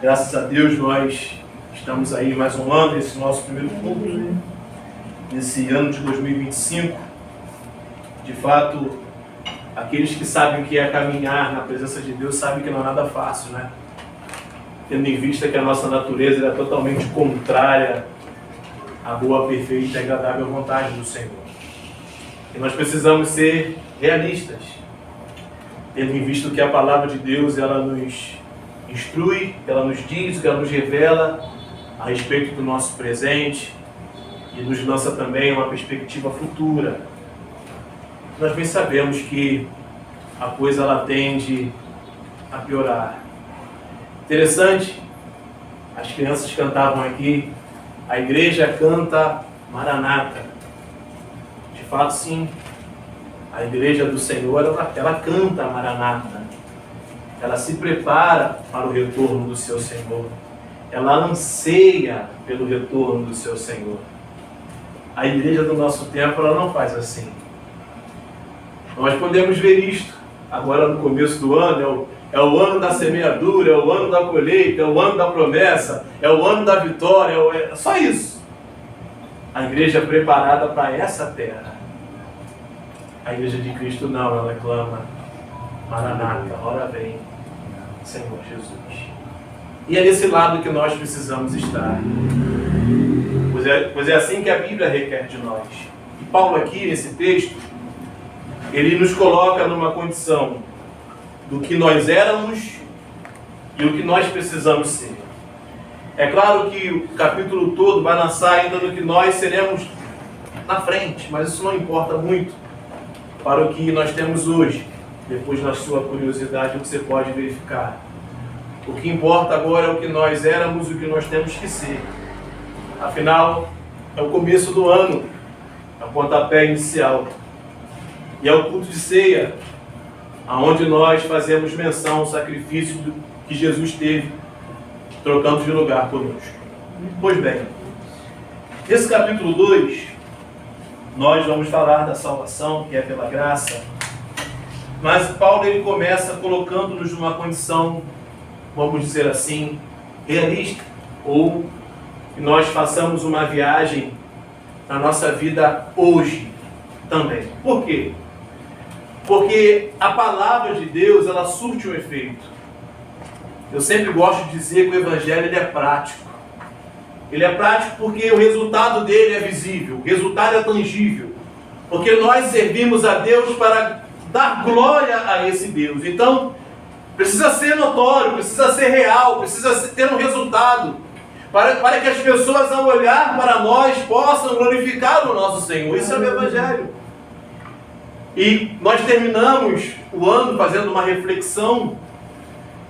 Graças a Deus nós estamos aí mais um ano, esse nosso primeiro culto, nesse ano de 2025. De fato, aqueles que sabem o que é caminhar na presença de Deus sabem que não é nada fácil, né? Tendo em vista que a nossa natureza é totalmente contrária à boa, perfeita e agradável vontade do Senhor. E nós precisamos ser realistas, tendo em vista que a palavra de Deus ela nos instrui, ela nos diz, ela nos revela a respeito do nosso presente e nos lança também uma perspectiva futura. Nós bem sabemos que a coisa ela tende a piorar. Interessante, as crianças cantavam aqui, a igreja canta Maranata. De fato, sim, a igreja do Senhor ela canta Maranata. Ela se prepara para o retorno do seu Senhor. Ela anseia pelo retorno do seu Senhor. A igreja do nosso tempo ela não faz assim. Nós podemos ver isto agora no começo do ano. É o ano da semeadura, é o ano da colheita, é o ano da promessa, é o ano da vitória, é só isso. A igreja é preparada para essa terra. A igreja de Cristo não, ela clama Maranata, ora vem, Senhor Jesus. E é desse lado que nós precisamos estar. Pois é assim que a Bíblia requer de nós. E Paulo aqui, nesse texto, ele nos coloca numa condição do que nós éramos e o que nós precisamos ser. É claro que o capítulo todo vai lançar ainda no que nós seremos na frente, mas isso não importa muito para o que nós temos hoje. Depois, na sua curiosidade, você pode verificar. O que importa agora é o que nós éramos e o que nós temos que ser. Afinal, é o começo do ano, é o pontapé inicial. E é o culto de ceia, onde nós fazemos menção ao sacrifício que Jesus teve, trocando de lugar conosco. Pois bem, nesse capítulo 2, nós vamos falar da salvação, que é pela graça. Mas Paulo ele começa colocando-nos numa condição, vamos dizer assim, realista, ou que nós façamos uma viagem na nossa vida hoje também. Por quê? Porque a palavra de Deus, ela surte um efeito. Eu sempre gosto de dizer que o Evangelho ele é prático. Ele é prático porque o resultado dele é visível, o resultado é tangível. Porque nós servimos a Deus para dar glória a esse Deus. Então, precisa ser notório, precisa ser real, precisa ter um resultado. Para que as pessoas, ao olhar para nós, possam glorificar o nosso Senhor. Isso é o Evangelho. E nós terminamos o ano fazendo uma reflexão,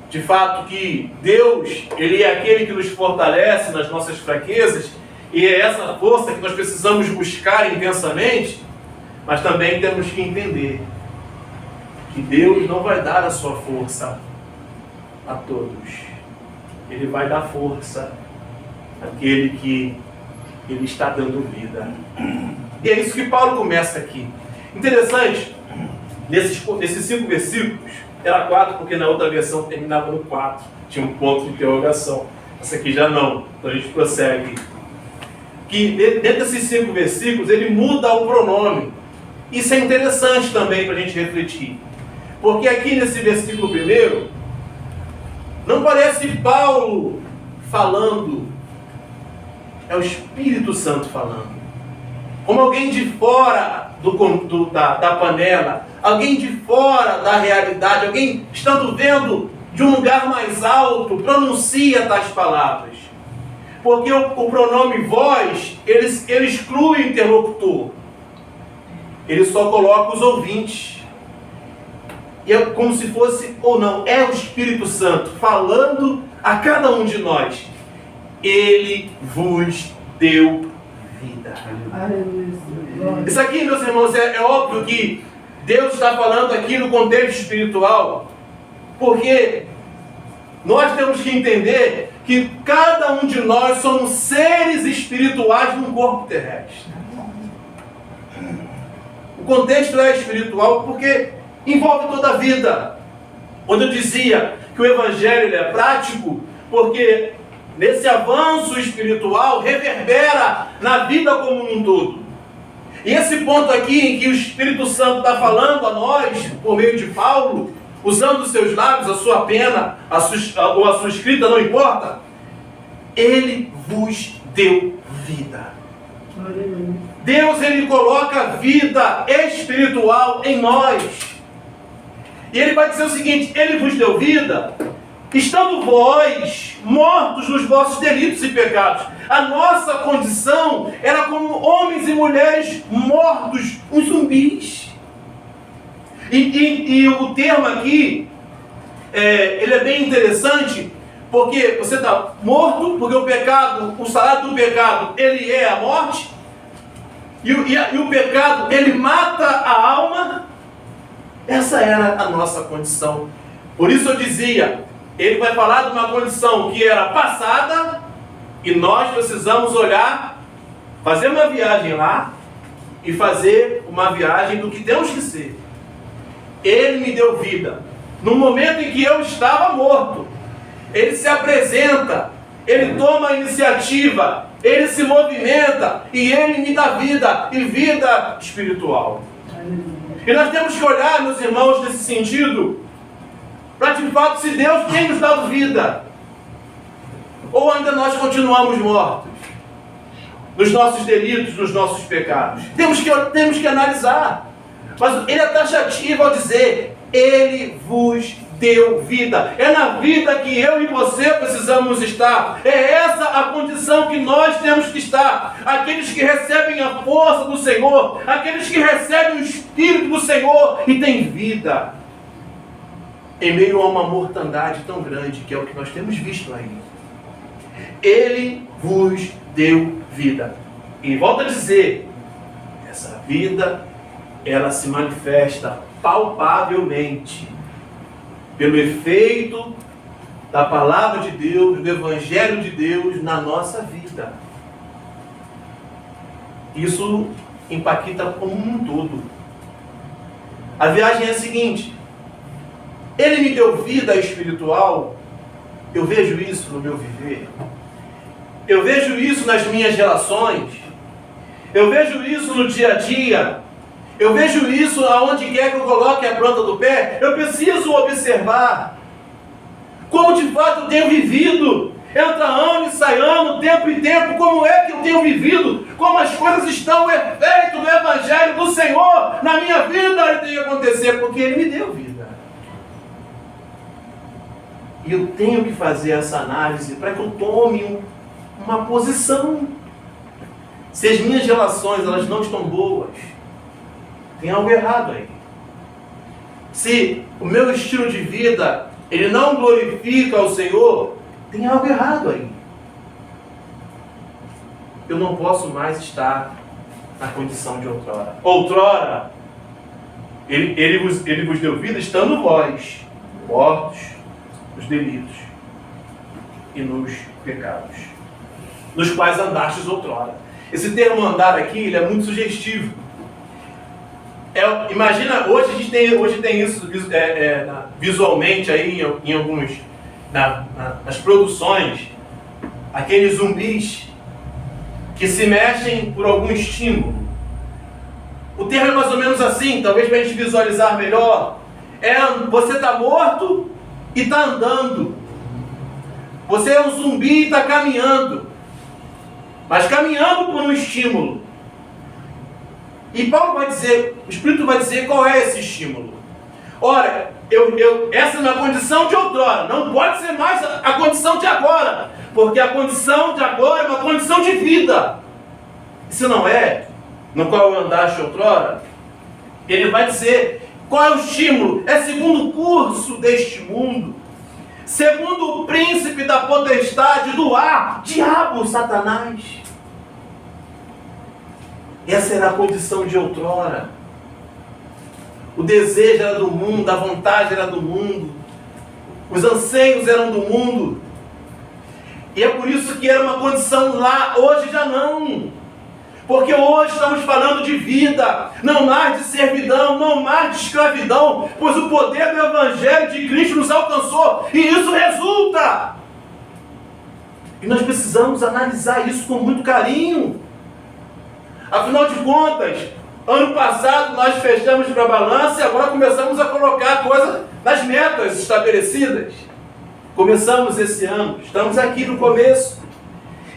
de fato que Deus, Ele é aquele que nos fortalece nas nossas fraquezas, e é essa força que nós precisamos buscar intensamente, mas também temos que entender que Deus não vai dar a sua força a todos. Ele vai dar força àquele que Ele está dando vida. E é isso que Paulo começa aqui. Interessante, nesses 5 versículos, era 4 porque na outra versão terminava no 4, tinha um ponto de interrogação. Essa aqui já não, então a gente prossegue. Que dentro desses 5 versículos ele muda o pronome. Isso é interessante também para a gente refletir. Porque aqui nesse versículo primeiro, não parece Paulo falando, é o Espírito Santo falando. Como alguém de fora da panela, alguém de fora da realidade, alguém estando vendo de um lugar mais alto, pronuncia tais palavras. Porque o pronome vós, ele exclui o interlocutor. Ele só coloca os ouvintes. E é como se fosse, ou não, é o Espírito Santo falando a cada um de nós. Ele vos deu vida. Isso aqui, meus irmãos, é óbvio que Deus está falando aqui no contexto espiritual, porque nós temos que entender que cada um de nós somos seres espirituais num corpo terrestre. O contexto é espiritual porque envolve toda a vida. Quando eu dizia que o Evangelho é prático, porque nesse avanço espiritual reverbera na vida como um todo. E esse ponto aqui em que o Espírito Santo está falando a nós, por meio de Paulo, usando os seus lábios, a sua pena, ou a sua escrita, não importa, ele vos deu vida. Deus, ele coloca vida espiritual em nós. E ele vai dizer o seguinte: ele vos deu vida, estando vós mortos nos vossos delitos e pecados. A nossa condição era como homens e mulheres mortos, uns zumbis. E o termo aqui, ele é bem interessante, porque você está morto, porque o pecado, o salário do pecado, ele é a morte, e o pecado, ele mata a alma. Essa era a nossa condição. Por isso eu dizia, ele vai falar de uma condição que era passada, e nós precisamos olhar, fazer uma viagem lá, e fazer uma viagem do que temos que ser. Ele me deu vida. No momento em que eu estava morto, ele se apresenta, ele toma a iniciativa, ele se movimenta, e ele me dá vida, e vida espiritual. E nós temos que olhar, meus irmãos, nesse sentido, para de fato, se Deus tem nos dado vida, ou ainda nós continuamos mortos, nos nossos delitos, nos nossos pecados. Temos que analisar. Mas ele é taxativo ao dizer, ele vos deu vida. É na vida que eu e você precisamos estar. É essa a condição que nós temos que estar. Aqueles que recebem a força do Senhor, aqueles que recebem o Espírito do Senhor e têm vida. Em meio a uma mortandade tão grande, que é o que nós temos visto aí. Ele vos deu vida. E volta a dizer, essa vida, ela se manifesta palpavelmente pelo efeito da palavra de Deus, do Evangelho de Deus na nossa vida. Isso impacta como um todo. A viagem é a seguinte: ele me deu vida espiritual, eu vejo isso no meu viver, eu vejo isso nas minhas relações, eu vejo isso no dia a dia, eu vejo isso aonde quer que eu coloque a planta do pé. Eu preciso observar como de fato eu tenho vivido, entra ano e sai ano, tempo e tempo, como é que eu tenho vivido, como as coisas estão, o efeito do Evangelho do Senhor na minha vida. Ele tem que acontecer, porque Ele me deu vida. E eu tenho que fazer essa análise para que eu tome uma posição. Se as minhas relações elas não estão boas, tem algo errado aí. Se o meu estilo de vida ele não glorifica ao Senhor, tem algo errado aí. Eu não posso mais estar na condição de outrora. Outrora, ele vos deu vida estando vós mortos nos delitos e nos pecados, nos quais andastes outrora. Esse termo andar aqui, ele é muito sugestivo. Imagina, hoje tem isso visualmente aí em alguns, nas produções, aqueles zumbis que se mexem por algum estímulo. O termo é mais ou menos assim, talvez para a gente visualizar melhor. Você está morto e está andando. Você é um zumbi e está caminhando, mas caminhando por um estímulo. E Paulo vai dizer, o Espírito vai dizer qual é esse estímulo. Ora, essa é uma condição de outrora, não pode ser mais a condição de agora, porque a condição de agora é uma condição de vida. Se não é, no qual eu andaste outrora, ele vai dizer qual é o estímulo. É segundo o curso deste mundo, segundo o príncipe da potestade do ar, diabo, Satanás. Essa era a condição de outrora. O desejo era do mundo, a vontade era do mundo, os anseios eram do mundo. E é por isso que era uma condição lá, hoje já não. Porque hoje estamos falando de vida, não mais de servidão, não mais de escravidão, pois o poder do Evangelho de Cristo nos alcançou, e isso resulta E nós precisamos analisar isso com muito carinho. Afinal de contas, ano passado nós fechamos para a balança e agora começamos a colocar coisas nas metas estabelecidas. Começamos esse ano, estamos aqui no começo.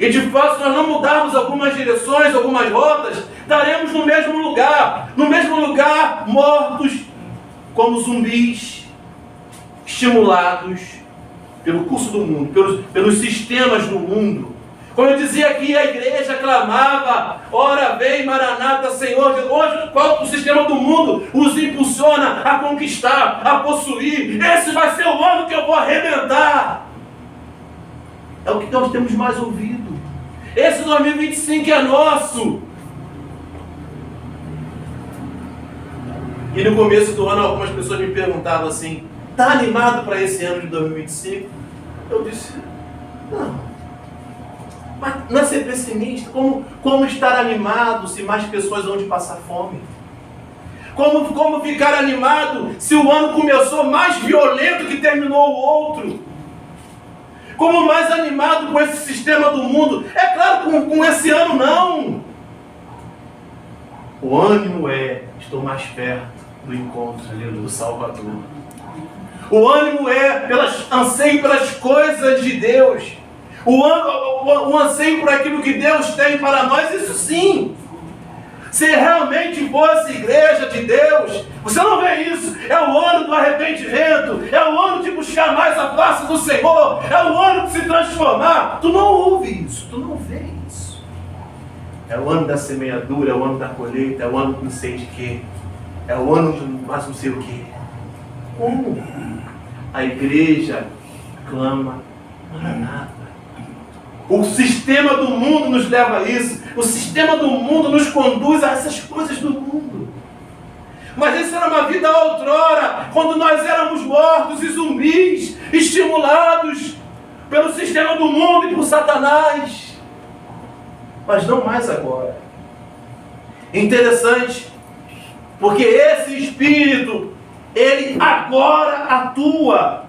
E de fato, se nós não mudarmos algumas direções, algumas rotas, estaremos no mesmo lugar, mortos como zumbis, estimulados pelo curso do mundo, pelos sistemas do mundo. Como eu dizia aqui, a igreja clamava, ora vem Maranata, Senhor. Hoje, qual o sistema do mundo os impulsiona a conquistar, a possuir? Esse vai ser o ano que eu vou arrebentar. É o que nós temos mais ouvido. Esse 2025 é nosso. E no começo do ano, algumas pessoas me perguntavam assim, está animado para esse ano de 2025? Eu disse, não. Mas não é ser pessimista. Como estar animado se mais pessoas vão de passar fome? Como ficar animado se o ano começou mais violento que terminou o outro? Como mais animado com esse sistema do mundo? É claro, com esse ano não. O ânimo estou mais perto do encontro do Salvador. O ânimo anseio pelas coisas de Deus. O anseio por aquilo que Deus tem para nós, isso sim. Se realmente fosse igreja de Deus, você não vê isso. É o ano do arrependimento, é o ano de buscar mais a face do Senhor, é o ano de se transformar. Tu não ouve isso, tu não vê isso. É o ano da semeadura, é o ano da colheita, é o ano do não sei de quê, é o ano do mais não sei o quê. Como? A igreja clama Maranata. O sistema do mundo nos leva a isso. O sistema do mundo nos conduz a essas coisas do mundo. Mas isso era uma vida outrora, quando nós éramos mortos e zumbis, estimulados pelo sistema do mundo e por Satanás. Mas não mais agora. Interessante, porque esse Espírito, ele agora atua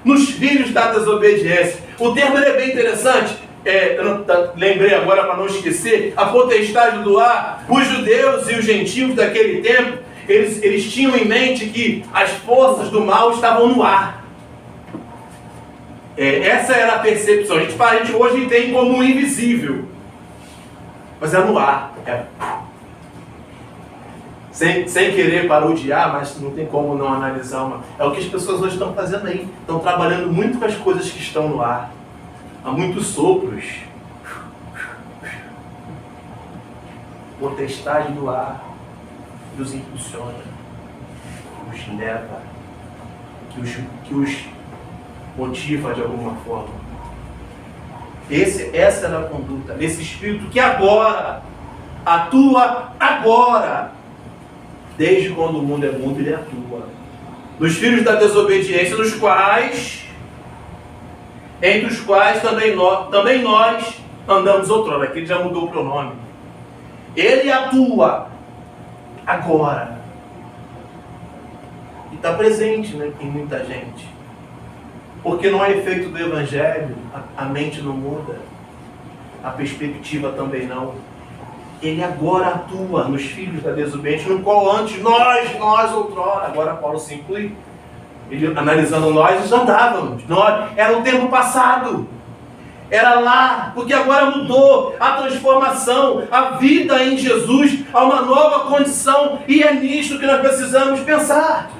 nos filhos da desobediência. O termo é bem interessante. Eu lembrei agora para não esquecer, a potestade do ar. Os judeus e os gentios daquele tempo, eles tinham em mente que as forças do mal estavam no ar. Essa era a percepção. A gente hoje entende como invisível, mas é no ar. Sem querer parodiar, mas não tem como não analisar é o que as pessoas hoje estão fazendo aí. Estão trabalhando muito com as coisas que estão no ar. Há muitos sopros. Potestade do ar que os impulsiona, que os leva, que os motiva de alguma forma. Essa era a conduta desse Espírito que agora atua agora. Desde quando o mundo é mundo, ele atua. Nos filhos da desobediência, entre os quais também nós andamos outrora. Aqui ele já mudou o pronome. Ele atua agora. E está presente, né, em muita gente. Porque não é efeito do Evangelho, a mente não muda, a perspectiva também não. Ele agora atua nos filhos da desobediência, no qual antes nós outrora, agora Paulo se inclui, ele analisando nós andávamos, era o tempo passado, era lá, porque agora mudou a transformação, a vida em Jesus, a uma nova condição, e é nisto que nós precisamos pensar.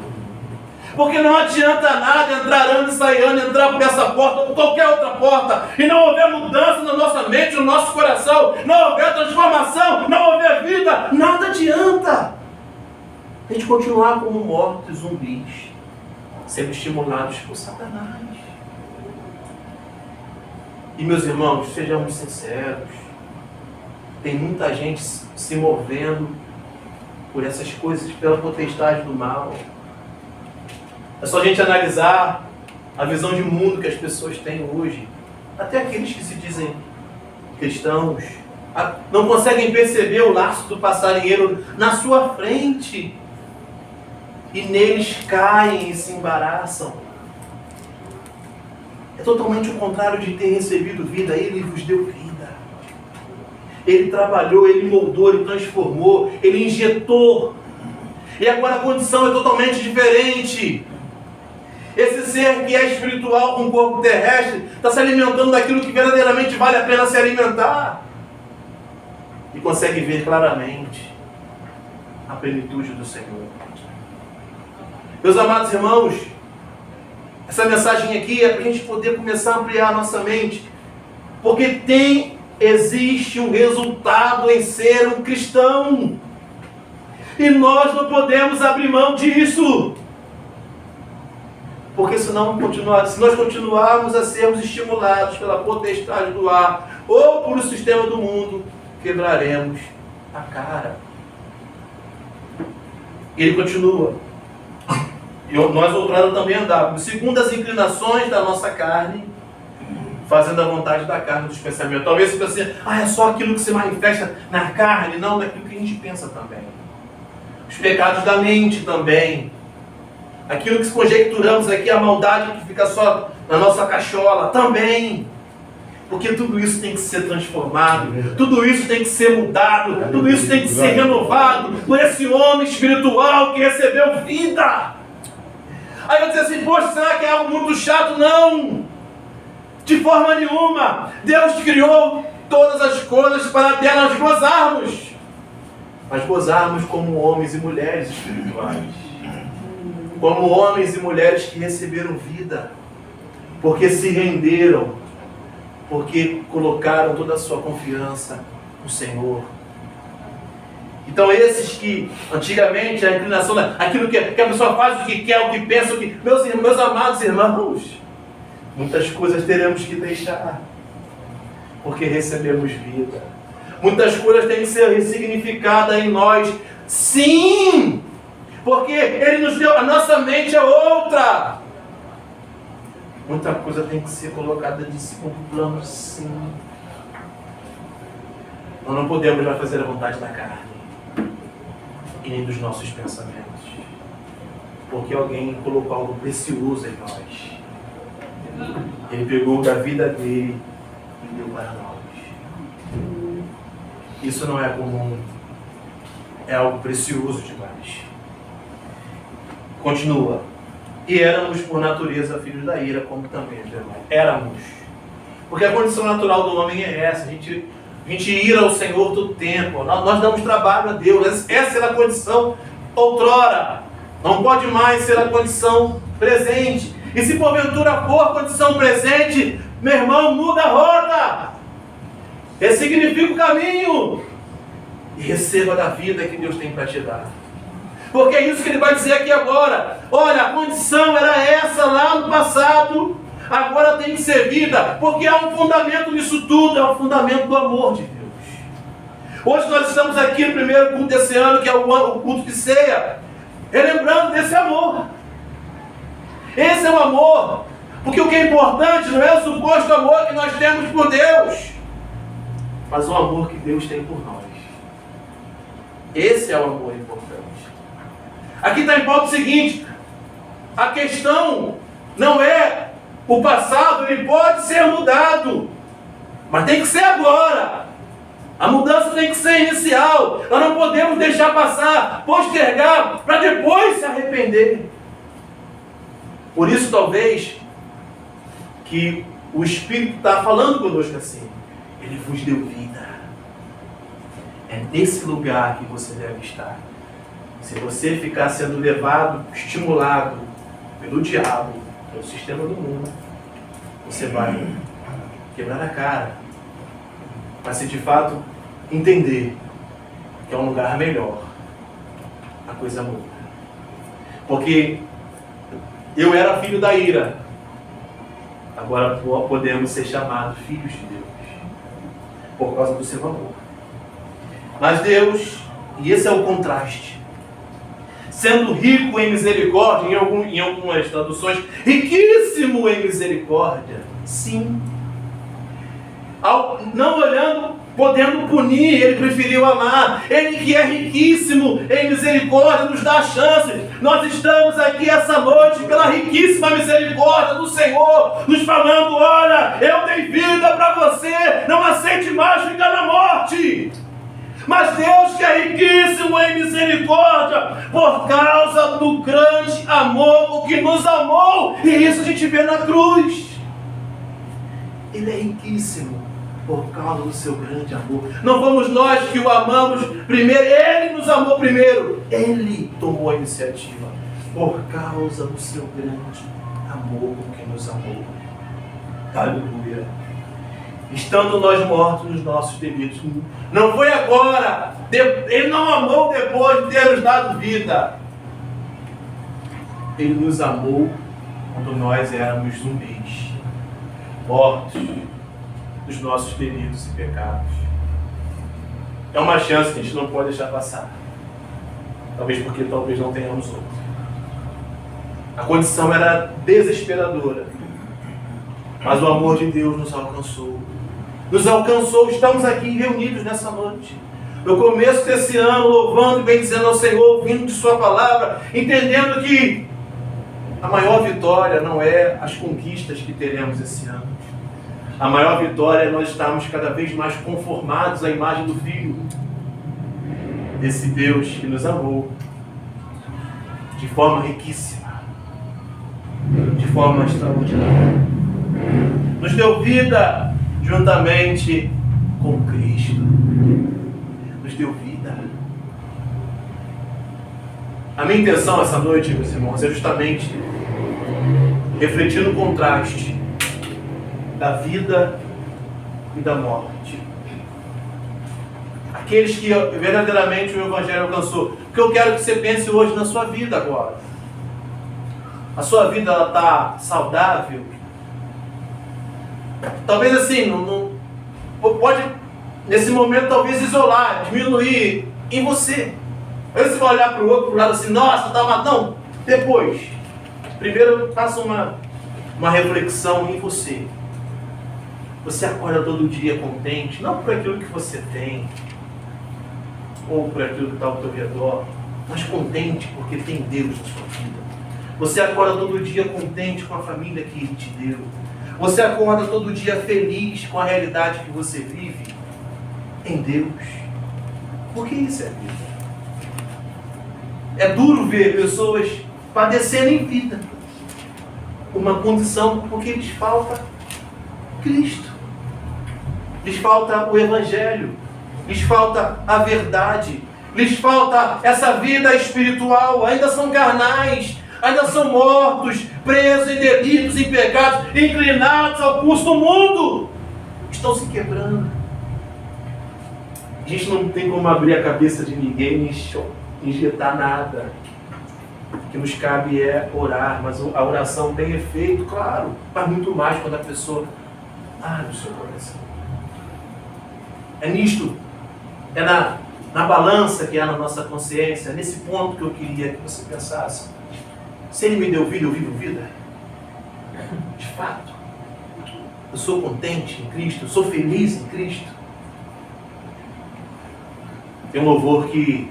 Porque não adianta nada entrar ano e sair ano, entrar por essa porta ou por qualquer outra porta, e não houver mudança na nossa mente, no nosso coração, não houver transformação, não houver vida, nada adianta. A gente continuar como mortos, zumbis, sendo estimulados por Satanás. E meus irmãos, sejamos sinceros, tem muita gente se movendo por essas coisas, pela potestade do mal. É só a gente analisar a visão de mundo que as pessoas têm hoje. Até aqueles que se dizem cristãos não conseguem perceber o laço do passarinheiro na sua frente. E neles caem e se embaraçam. É totalmente o contrário de ter recebido vida. Ele vos deu vida. Ele trabalhou, ele moldou, ele transformou, ele injetou. E agora a condição é totalmente diferente. Esse ser que é espiritual com o corpo terrestre está se alimentando daquilo que verdadeiramente vale a pena se alimentar. E consegue ver claramente a plenitude do Senhor. Meus amados irmãos, essa mensagem aqui é para a gente poder começar a ampliar a nossa mente. Porque existe um resultado em ser um cristão. E nós não podemos abrir mão disso. Porque se nós continuarmos a sermos estimulados pela potestade do ar ou por o sistema do mundo, quebraremos a cara. Ele continua. Nós outrora também andávamos segundo as inclinações da nossa carne, fazendo a vontade da carne dos pensamentos. Talvez você pense assim, é só aquilo que se manifesta na carne, não naquilo que a gente pensa também. Os pecados da mente também. Aquilo que conjecturamos aqui, a maldade que fica só na nossa cachola, também. Porque tudo isso tem que ser transformado, tudo isso tem que ser mudado, tudo isso tem que ser renovado por esse homem espiritual que recebeu vida. Aí eu dizer assim, poxa, será que é algo muito chato? Não! De forma nenhuma! Deus criou todas as coisas para delas gozarmos. Mas gozarmos como homens e mulheres espirituais. Como homens e mulheres que receberam vida. Porque se renderam. Porque colocaram toda a sua confiança no Senhor. Então esses que antigamente a inclinação, aquilo que a pessoa faz o que quer, o que pensa, meus amados irmãos, muitas coisas teremos que deixar, porque recebemos vida. Muitas coisas têm que ser ressignificadas em nós, sim, porque Ele nos deu, a nossa mente é outra. Muita coisa tem que ser colocada de segundo plano, sim. Nós não podemos mais fazer a vontade da carne e nem dos nossos pensamentos, porque alguém colocou algo precioso em nós. Ele pegou da vida dele e deu para nós. Isso não é comum, é algo precioso demais. Continua. E éramos por natureza filhos da ira, como também os demais. Éramos. Porque a condição natural do homem é essa. A gente ira ao Senhor todo o tempo. Nós damos trabalho a Deus. Essa era a condição outrora. Não pode mais ser a condição presente. E se porventura for a condição presente, meu irmão, muda a rota. Ressignifica o caminho. E receba da vida que Deus tem para te dar. Porque é isso que ele vai dizer aqui agora. Olha, a condição era essa lá no passado, agora tem que ser vida, porque há um fundamento nisso tudo, é o fundamento do amor de Deus. Hoje nós estamos aqui no primeiro culto desse ano, que é o culto de ceia, relembrando desse amor. Esse é o amor, porque o que é importante não é o suposto amor que nós temos por Deus, mas o amor que Deus tem por nós. Esse é o amor importante. Aqui está em pauta o seguinte: a questão não é o passado, ele pode ser mudado, mas tem que ser agora. A mudança tem que ser inicial. Nós não podemos deixar passar, postergar, para depois se arrepender. Por isso, talvez, que o Espírito está falando conosco assim: Ele vos deu vida. É nesse lugar que você deve estar. Se você ficar sendo levado, estimulado pelo diabo, pelo sistema do mundo, você vai quebrar a cara. Mas se de fato entender que é um lugar melhor, a coisa muda. Porque eu era filho da ira, agora podemos ser chamados filhos de Deus, por causa do seu amor. Mas Deus, e esse é o contraste, sendo rico em misericórdia, em algumas traduções, riquíssimo em misericórdia, sim. Não olhando Podendo punir, ele preferiu amar. Ele que é riquíssimo em misericórdia nos dá a chance. Nós estamos aqui essa noite pela riquíssima misericórdia do Senhor, nos falando: olha, eu dei vida para você, não aceite mais ficar na morte. Mas Deus, que é riquíssimo em misericórdia, por causa do grande amor com que nos amou, e isso a gente vê na cruz. Ele é riquíssimo por causa do seu grande amor. Não fomos nós que o amamos primeiro, Ele nos amou primeiro. Ele tomou a iniciativa por causa do seu grande amor com que nos amou. Aleluia. Estando nós mortos nos nossos delitos. Não foi agora. Ele não amou depois de ter nos dado vida. Ele nos amou quando nós éramos zumbis, mortos dos nossos delitos e pecados. É uma chance que a gente não pode deixar passar. Talvez porque talvez não tenhamos outra. A condição era desesperadora. Mas o amor de Deus nos alcançou. Nos alcançou, estamos aqui reunidos nessa noite. No começo desse ano, louvando e bendizendo ao Senhor, ouvindo de Sua palavra, entendendo que a maior vitória não é as conquistas que teremos esse ano. A maior vitória é nós estarmos cada vez mais conformados à imagem do Filho, desse Deus que nos amou de forma riquíssima, de forma extraordinária. Nos deu vida juntamente com Cristo. Nos deu vida. A minha intenção essa noite, meus irmãos, é justamente refletir no contraste da vida e da morte. Aqueles que verdadeiramente o Evangelho alcançou. Porque eu quero que você pense hoje na sua vida agora. A sua vida está saudável? Talvez assim, não pode nesse momento talvez isolar, diminuir em você. Aí você vai olhar para o outro, para o lado assim: nossa, tá matando. Depois, primeiro faça uma reflexão em você. Você acorda todo dia contente, não por aquilo que você tem, ou por aquilo que está ao teu redor, mas contente porque tem Deus na sua vida. Você acorda todo dia contente com a família que Ele te deu. Você acorda todo dia feliz com a realidade que você vive em Deus. Porque isso é vida. É duro ver pessoas padecendo em vida uma condição porque lhes falta Cristo. Lhes falta o Evangelho. Lhes falta a verdade. Lhes falta essa vida espiritual. Ainda são carnais. Ainda são mortos, presos em delitos e pecados, inclinados ao curso do mundo. Estão se quebrando. A gente não tem como abrir a cabeça de ninguém e injetar nada. O que nos cabe é orar, mas a oração tem efeito, claro, mas muito mais quando a pessoa abre o seu coração. É nisto, é na balança que há na nossa consciência, nesse ponto que eu queria que você pensasse. Se Ele me deu vida, eu vivo vida. De fato. Eu sou contente em Cristo, eu sou feliz em Cristo. Tem um louvor que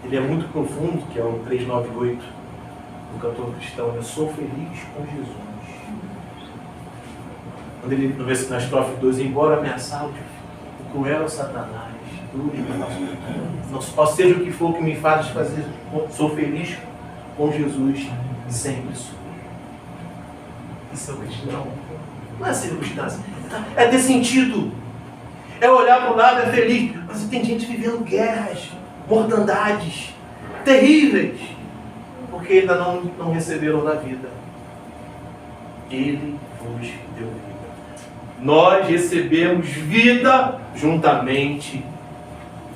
ele é muito profundo, que é o 398 do cantor cristão. Eu sou feliz com Jesus. Quando ele, na estrofe 2, embora me assalte o cruel Satanás, não seja o que for que me faz fazer, sou feliz com Jesus sempre sou. Isso é o cristão. Não é circunstância. É ter sentido. É olhar para o lado, é feliz. Mas tem gente vivendo guerras, mortandades terríveis, porque ainda não receberam da vida. Ele vos deu vida. Nós recebemos vida juntamente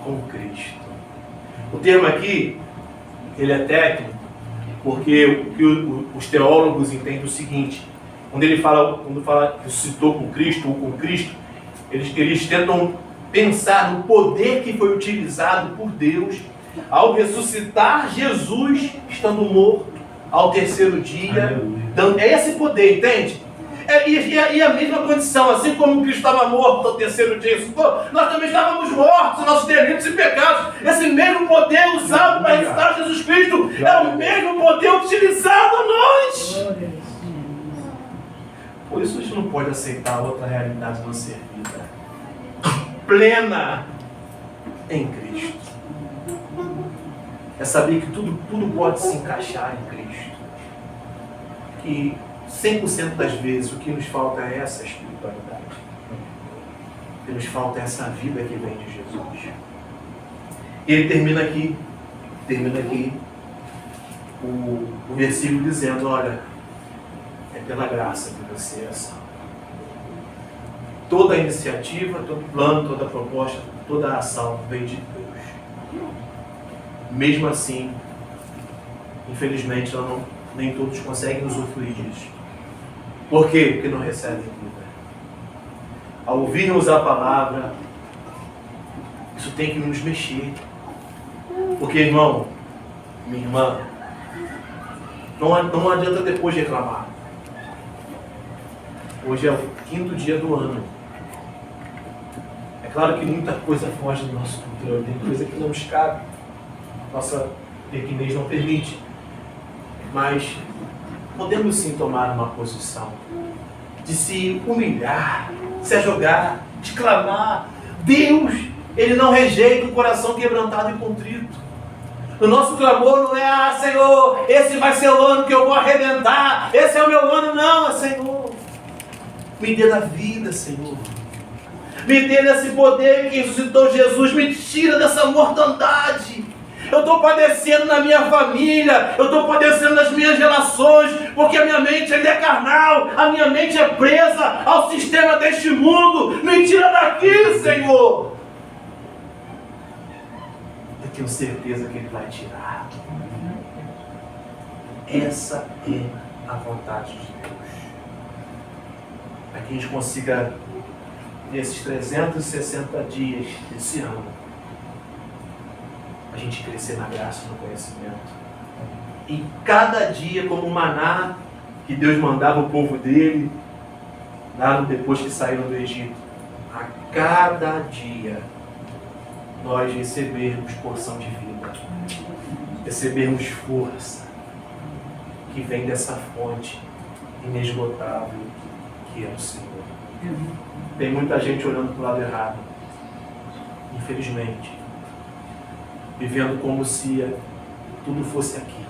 com Cristo. O termo aqui, ele é técnico, porque os teólogos entendem o seguinte: quando fala ressuscitou com Cristo ou com Cristo, eles tentam pensar no poder que foi utilizado por Deus ao ressuscitar Jesus estando morto ao terceiro dia. Então, é esse poder, entende? e a mesma condição, assim como Cristo estava morto ao terceiro dia, nós também estávamos mortos, nossos delitos e pecados. Esse mesmo poder usado para ressuscitar Jesus Cristo é o mesmo poder utilizado a nós. Por isso a gente não pode aceitar outra realidade não ser vida plena em Cristo. É saber que tudo pode se encaixar em Cristo. Que 100% das vezes o que nos falta é essa espiritualidade. O que nos falta é essa vida que vem de Jesus. E ele termina aqui o versículo dizendo, olha, é pela graça que você é salvo. Toda a iniciativa, todo plano, toda a proposta, toda a ação vem de Deus. Mesmo assim, infelizmente, nem todos conseguem usufruir disso. Por quê? Porque não recebem vida. Ao ouvirmos a palavra, isso tem que nos mexer. Porque, irmão, minha irmã, não adianta depois reclamar. Hoje é o 5º dia do ano. É claro que muita coisa foge do nosso controle, tem coisa que não nos cabe. Nossa pequenez não permite. Mas podemos sim tomar uma posição de se humilhar, se ajogar, de clamar. Deus, Ele não rejeita o coração quebrantado e contrito. O nosso clamor não é, Senhor, esse vai ser o ano que eu vou arrebentar, esse é o meu ano, não, Senhor. Me dê da vida, Senhor. Me dê desse poder que ressuscitou Jesus, me tira dessa mortandade. Eu estou padecendo na minha família, eu estou padecendo nas minhas relações, porque a minha mente ainda é carnal, a minha mente é presa ao sistema deste mundo. Me tira daqui, Senhor. Eu tenho certeza que Ele vai tirar. Essa é a vontade de Deus. Para que a gente consiga, nesses 360 dias desse ano, a gente crescer na graça e no conhecimento. E cada dia, como o maná que Deus mandava o povo dele, dado depois que saíram do Egito, a cada dia nós recebermos porção de vida, recebermos força, que vem dessa fonte inesgotável que é o Senhor. Tem muita gente olhando para o lado errado, infelizmente, vivendo como se tudo fosse aqui.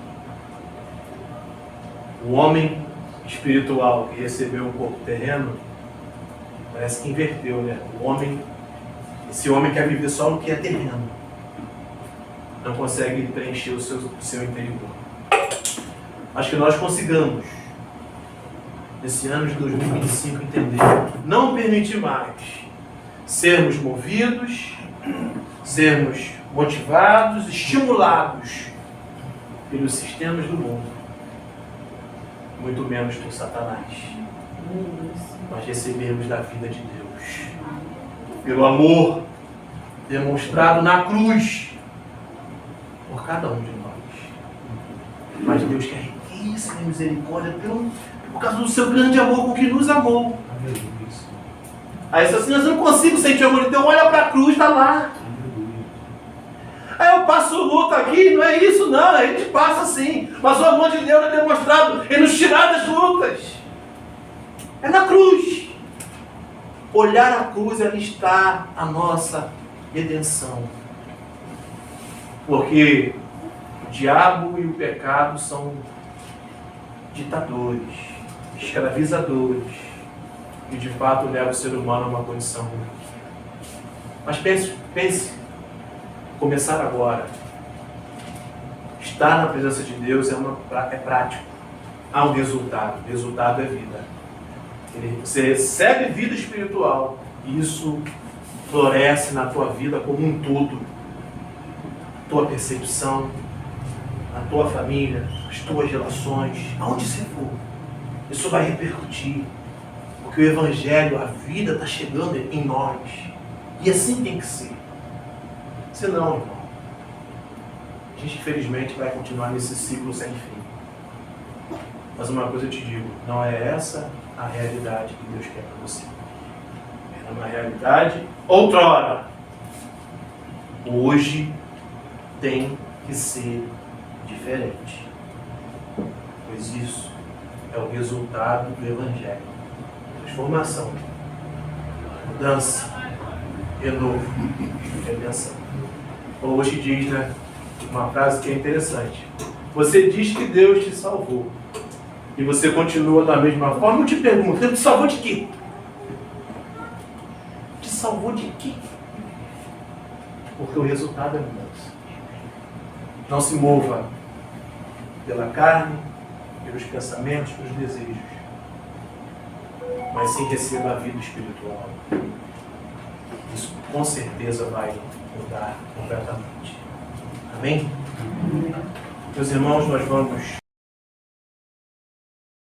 O homem espiritual que recebeu um corpo terreno, parece que inverteu, né? Esse homem quer viver só no que é terreno. Não consegue preencher o seu interior. Acho que nós consigamos, nesse ano de 2025, entender, não permitir mais sermos movidos, sermos motivados, estimulados pelos sistemas do mundo, muito menos por Satanás. Nós recebemos da vida de Deus, pelo amor demonstrado na cruz por cada um de nós. Mas Deus que é riquíssimo em misericórdia por causa do seu grande amor com que nos amou. Aí assim, eu não consigo sentir o amor de Deus, olha para a cruz, está lá. Aí eu passo luta aqui, não é isso não, a gente passa sim. Mas o amor de Deus é demonstrado em nos tirar das lutas. É na cruz. Olhar a cruz, ali está a nossa redenção. Porque o diabo e o pecado são ditadores, escravizadores, e de fato levam o ser humano a uma condição ruim. Mas pense, começar agora, estar na presença de Deus é prático. Há um resultado, o resultado é vida. Você recebe vida espiritual e isso floresce na tua vida como um todo. Tua percepção, a tua família, as tuas relações, aonde você for, isso vai repercutir. Porque o Evangelho, a vida está chegando em nós. E assim tem que ser. Senão, irmão, a gente infelizmente vai continuar nesse ciclo sem fim. Mas uma coisa eu te digo, não é essa a realidade que Deus quer para você. Era uma realidade outrora. Hoje tem que ser diferente. Pois isso é o resultado do Evangelho. Transformação, mudança, renovo, redenção. Hoje diz, né, uma frase que é interessante. Você diz que Deus te salvou. E você continua da mesma forma. Eu te pergunto, Deus te salvou de quê? Te salvou de quê? Porque o resultado é mudança. Não se mova pela carne, pelos pensamentos, pelos desejos, mas sim receba a vida espiritual. Isso com certeza vai mudar completamente. Amém? Meus irmãos, nós vamos